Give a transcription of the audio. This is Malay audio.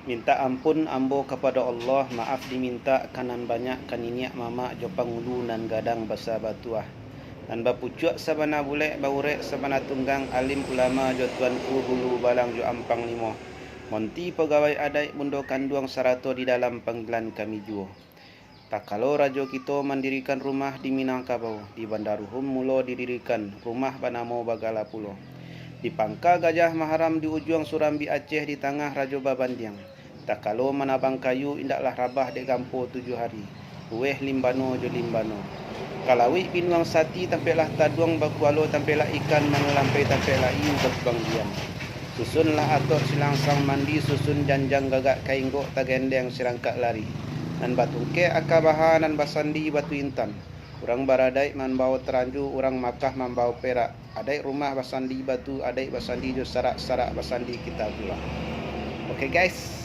Minta ampun ambo kepada Allah, maaf diminta kanan banyak kaniniak mama jo pangulu nan gadang basa batuah. Dan bapucuk sabana bulek baurek sabana tunggang alim ulama jo tuanku hulu balang jo ampang limo. Monti pegawai adai mundo kanduang sarato di dalam panggilan kami juo. Tak kalau rajo kita mendirikan rumah di Minangkabau, di Bandaruhum mulo didirikan rumah banamo Bagala Pulo. Di Pangka Gajah Maharam di ujung Surambi Aceh di tengah Rajo Babandiang. Tak kalau menabang kayu indaklah rabah dek gampo 7 hari. Ueh limbano jo limbano. Kalawi pinuang sati tampeklah taduang bakualo tampeklah ikan menelampai tampeklah iu berbang diam. Susunlah atur silangsang mandi susun janjang gagak kainggok tagendeng sirangkak lari. Nan batungke akabaha nan basandi batu intan. Orang baradai manbau teranju, orang Makkah manbau perak. Adai rumah basandi batu, adai basandi jo sarak-sarak basandi kita pula. Okay guys.